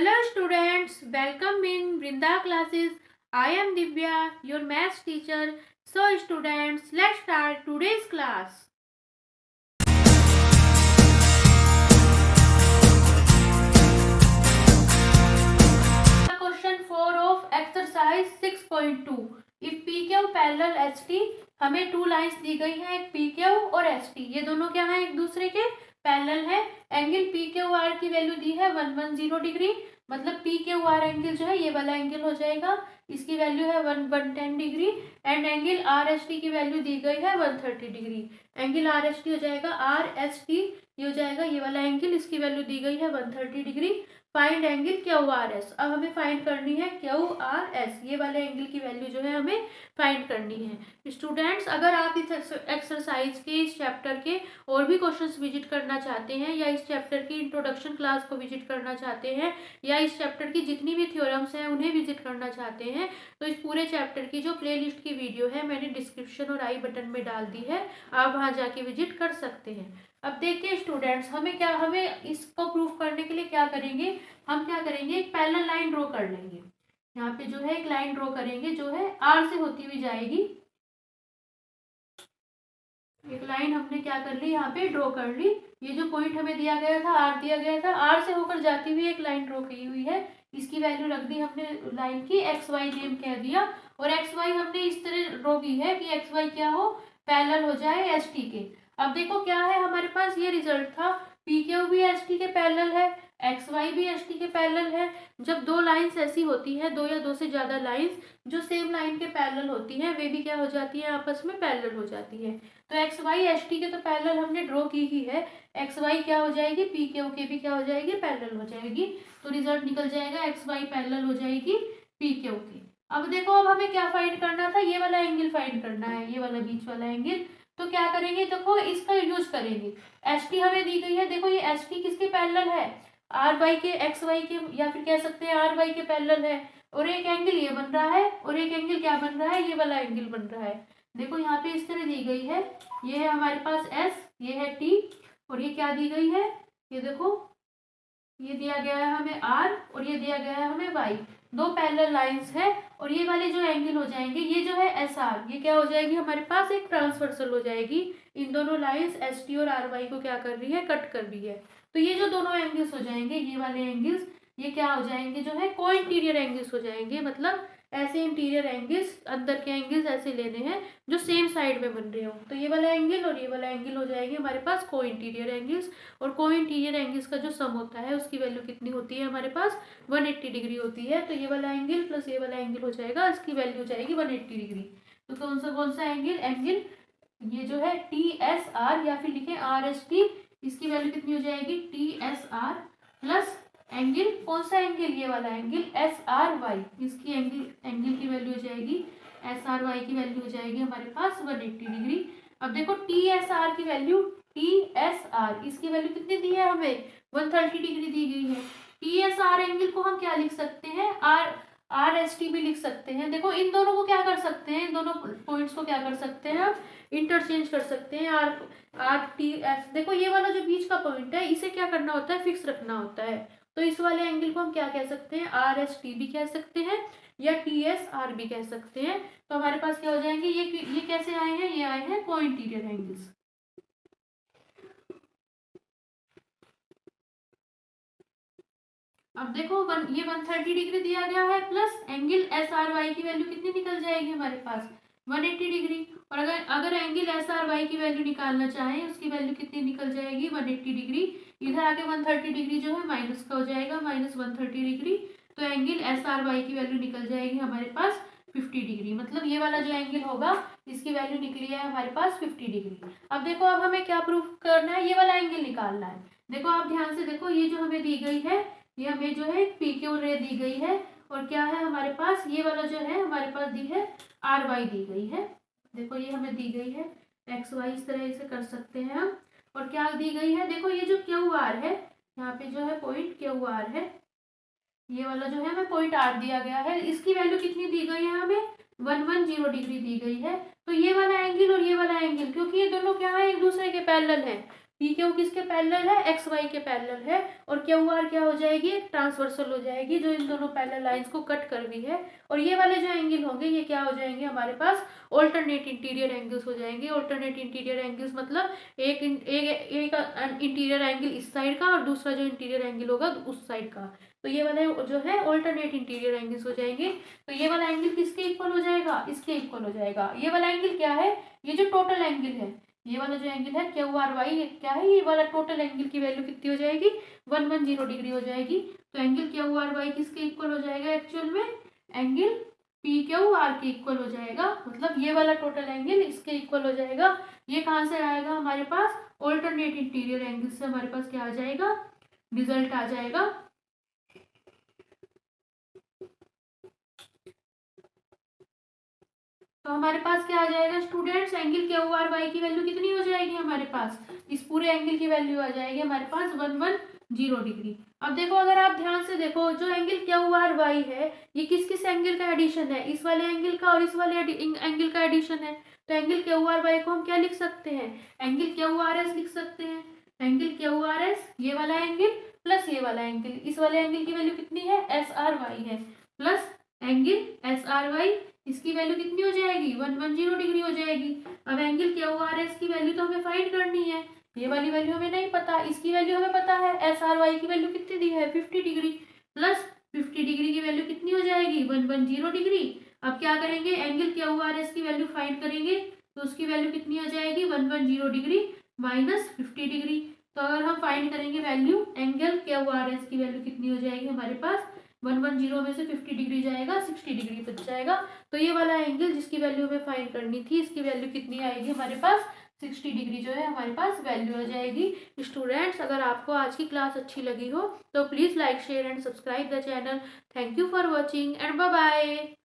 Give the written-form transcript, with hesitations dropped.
Hello students, welcome in Vrinda classes. I am Divya, your maths teacher. So students, let's start today's class. Question 4 of exercise 6.2. If PQ parallel ST, हमें two lines दी गई हैं, एक PQ और ST, ये दोनों क्या है, एक दूसरे के पैरेलल है। एंगल PQR की वैल्यू दी है 110 डिग्री, मतलब PQR एंगल जो है ये वाला एंगल हो जाएगा, इसकी वैल्यू है 110 डिग्री। एंड एंगल RST की वैल्यू दी गई है 130 डिग्री। एंगल RST हो जाएगा RST, ये हो जाएगा ये वाला एंगल, इसकी वैल्यू दी गई है 130 डिग्री। Find angle QRS। अब हमें फाइंड करनी है QRS, ये वाले एंगल की वैल्यू जो है हमें फाइंड करनी है। स्टूडेंट्स, अगर आप इस एक्सरसाइज के इस चैप्टर के और भी क्वेश्चंस विजिट करना चाहते हैं, या इस चैप्टर की इंट्रोडक्शन क्लास को विजिट करना चाहते हैं, या इस चैप्टर की जितनी भी थ्योरम्स हैं उन्हें विजिट करना चाहते हैं, तो इस पूरे चैप्टर की जो प्लेलिस्ट की वीडियो है मैंने डिस्क्रिप्शन और आई बटन में डाल दी है, आप वहाँ जाके विजिट कर सकते हैं। अब देखिए स्टूडेंट्स, हमें इसको प्रूफ करने के लिए क्या करेंगे, हम क्या करेंगे, एक पैरेलल लाइन ड्रॉ कर लेंगे। यहाँ पे जो है एक लाइन ड्रॉ करेंगे जो है आर से होती हुई जाएगी। एक लाइन हमने क्या कर ली, यहाँ पे ड्रॉ कर ली। ये जो पॉइंट हमें दिया गया था, आर दिया गया था, आर से होकर जाती हुई एक लाइन ड्रॉ की हुई है। इसकी वैल्यू रख दी हमने लाइन की, एक्स वाई नेम कह दिया। और एक्स वाई हमने इस तरह ड्रॉ की है कि एक्स वाई क्या हो, पैरेलल हो जाए एस टी के। अब देखो क्या है हमारे पास, ये रिजल्ट था, पी क्यू भी एस टी के पैरेलल है, एक्स वाई भी एस टी के पैरेलल है। जब दो लाइंस ऐसी होती है, दो या दो से ज्यादा लाइंस जो सेम लाइन के पैरेलल होती हैं, वे भी क्या हो जाती है, आपस में पैरेलल हो जाती है। तो एक्स वाई एस टी के तो पैरेलल हमने ड्रॉ की ही है, एक्स वाई क्या हो जाएगी, पी क्यू के भी क्या हो जाएगी, पैरेलल हो जाएगी। तो रिजल्ट निकल जाएगा एक्स वाई पैरेलल हो जाएगी पी क्यू की। अब देखो, अब हमें क्या फाइंड करना था, ये वाला एंगल फाइंड करना है, ये वाला बीच वाला एंगल। तो क्या करेंगे, देखो इसका यूज करेंगे। एस टी हमें दी गई है, देखो ये एस टी किसके पैरेलल है, आर वाई के, एक्स वाई के, या फिर कह सकते हैं आर वाई के पैरेलल है। और एक एंगल ये बन रहा है, और एक एंगल क्या बन रहा है, ये वाला एंगल बन रहा है। देखो यहाँ पे इस तरह दी गई है, ये है हमारे पास एस, ये है टी, और ये क्या दी गई है, ये देखो ये दिया गया है हमें आर, और ये दिया गया है हमें वाई। दो पैरेलल लाइंस है, और ये वाले जो एंगल हो जाएंगे, ये जो है एस आर, ये क्या हो जाएगी हमारे पास, एक ट्रांसवर्सल हो जाएगी। इन दोनों लाइंस एस टी और आर वाई को क्या कर रही है, कट कर रही है। तो ये जो दोनों एंगल्स हो जाएंगे, ये वाले एंगल्स, ये क्या हो जाएंगे, जो है को इंटीरियर एंगल्स हो जाएंगे। मतलब ऐसे इंटीरियर एंगल्स, अंदर के एंगल्स ऐसे लेने हैं जो सेम साइड में बन रहे हो। तो ये वाला एंगल और ये वाला एंगल हो जाएंगे हमारे पास को इंटीरियर एंगल्स। और को इंटीरियर एंगल्स का जो सम होता है उसकी वैल्यू कितनी होती है हमारे पास, 180 डिग्री होती है। तो ये वाला एंगल प्लस ये वाला एंगल हो जाएगा, इसकी वैल्यू हो जाएगी 180 डिग्री। तो कौन सा एंगल, ये जो है टी एस आर, या फिर लिखे आर एस टी, इसकी वैल्यू कितनी हो जाएगी, T S R plus angle, कौन सा एंगल, ये वाला एंगल एस आर वाई, इसकी एंगल की वैल्यू हो जाएगी, एस आर वाई की वैल्यू हो जाएगी हमारे पास 180 डिग्री। अब देखो टी एस आर की वैल्यू, टी एस आर, इसकी वैल्यू कितनी दी है हमें, 130 डिग्री दी गई है। टी एस आर एंगल को हम क्या लिख सकते हैं, आर आर एस टी भी लिख सकते हैं। देखो इन दोनों को क्या कर सकते हैं, इन दोनों पॉइंट्स को क्या कर सकते हैं, आप इंटरचेंज कर सकते हैं। आर आर टी एस, देखो ये वाला जो बीच का पॉइंट है, इसे क्या करना होता है, फिक्स रखना होता है। तो इस वाले एंगल को हम क्या कह सकते हैं, आर एस टी भी कह सकते हैं, या टी एस आर भी कह सकते हैं। तो हमारे पास क्या हो जाएंगे, ये कैसे आए हैं, ये आए हैं को इंटीरियर एंगल्स। अब देखो ये 130 डिग्री दिया गया है, plus angle S R Y की वैल्यू कितनी निकल जाएगी हमारे पास, 180 डिग्री। और अगर एंगल एस आर वाई की वैल्यू निकालना चाहें, उसकी वैल्यू कितनी निकल जाएगी, 180 डिग्री। इधर आके 130 डिग्री जो है माइनस का हो जाएगा, माइनस 130 डिग्री। तो एंगल एस आर वाई की वैल्यू निकल जाएगी हमारे पास 50 डिग्री। मतलब ये वाला जो एंगल होगा, इसकी वैल्यू निकली है हमारे पास 50 डिग्री। अब देखो, अब हमें क्या प्रूफ करना है, ये वाला एंगल निकालना है। देखो आप ध्यान से देखो, ये जो हमें दी गई है, ये हमें जो है पी क्यू रे दी गई है, और क्या है हमारे पास, ये वाला जो है हमारे पास दी है आर वाई दी गई है। देखो ये हमें दी गई है एक्स वाई, इस तरह से कर सकते हैं हम। और क्या दी गई है, देखो ये जो क्यू आर है, यहाँ पे जो है पॉइंट क्यू आर है, ये वाला जो है हमें पॉइंट आर दिया गया है, इसकी वैल्यू कितनी दी गई है हमें, 110 डिग्री दी गई है। तो ये वाला एंगल और ये वाला एंगल, क्योंकि ये दोनों क्या है, एक दूसरे के पैरेलल है, पी क्यू किसके पैरेलल है, एक्स वाई के पैरेलल है, और क्यू आर क्या हो जाएगी, एक ट्रांसवर्सल हो जाएगी जो इन दोनों पैरेलल लाइंस को कट कर रही है। और ये वाले जो एंगल होंगे ये क्या हो जाएंगे हमारे पास, ऑल्टरनेट इंटीरियर एंगल्स हो जाएंगे। ऑल्टरनेट इंटीरियर एंगल्स मतलब एक इंटीरियर एंगल इस साइड का और दूसरा जो इंटीरियर एंगल होगा उस साइड का। तो ये वाला जो है ऑल्टरनेट इंटीरियर एंगल्स हो जाएंगे। तो ये वाला एंगल किसके इक्वल हो जाएगा, इसके इक्वल हो जाएगा। ये वाला एंगल क्या है, ये जो टोटल एंगल है, ये वाला जो एंगल है क्यू आर वाई क्या है, ये वाला टोटल एंगल की वैल्यू कितनी हो जाएगी, 110 डिग्री हो जाएगी। तो एंगल क्यू आर वाई किसके इक्वल हो जाएगा, एक्चुअल में एंगल पी क्यू आर के इक्वल हो जाएगा। मतलब ये वाला टोटल एंगल इसके इक्वल हो जाएगा। ये कहाँ से आएगा हमारे पास, ऑल्टरनेट इंटीरियर एंगल से हमारे पास क्या आ जाएगा, रिजल्ट आ जाएगा। तो हमारे पास क्या आ जाएगा students, angle Q R Y की वैल्यू कितनी हो जाएगी हमारे पास, इस पूरे एंगल की वैल्यू आ जाएगी हमारे पास 110 डिग्री। अब देखो अगर आप ध्यान से देखो, जो एंगल क्यू आर वाई है ये किस किस एंगल का एडिशन है, इस वाले एंगल का और इस वाले एंगल का एडिशन है। तो एंगल क्यू आर वाई को हम क्या लिख सकते हैं, एंगल क्यू आर एस लिख सकते हैं। एंगल क्यू आर एस ये वाला एंगल प्लस ये वाला एंगल, इस वाले एंगल की वैल्यू कितनी है, एस आर वाई है, plus angle S R Y इसकी वैल्यू कितनी हो जाएगी, 110 डिग्री हो जाएगी। अब एंगल क्यू आर एस की वैल्यू तो हमें फाइंड करनी है, ये वाली वैल्यू हमें नहीं पता, इसकी वैल्यू हमें पता है, एस आर वाई की वैल्यू कितनी दी है 50 डिग्री, प्लस 50 डिग्री की वैल्यू कितनी हो जाएगी 110 डिग्री। अब क्या करेंगे, एंगल क्यू आर एस की वैल्यू फाइंड करेंगे, तो उसकी वैल्यू कितनी हो जाएगी 110 डिग्री माइनस 50 डिग्री। तो अगर हम फाइंड करेंगे value, angle Q R S की वैल्यू कितनी हो जाएगी हमारे पास, 110 में से 50 डिग्री जाएगा, 60 डिग्री बच जाएगा। तो ये वाला एंगल जिसकी वैल्यू हमें फाइंड करनी थी, इसकी वैल्यू कितनी आएगी हमारे पास, 60 डिग्री जो है हमारे पास वैल्यू आ जाएगी। स्टूडेंट्स अगर आपको आज की क्लास अच्छी लगी हो तो please like share and subscribe the channel. Thank you for watching and bye bye.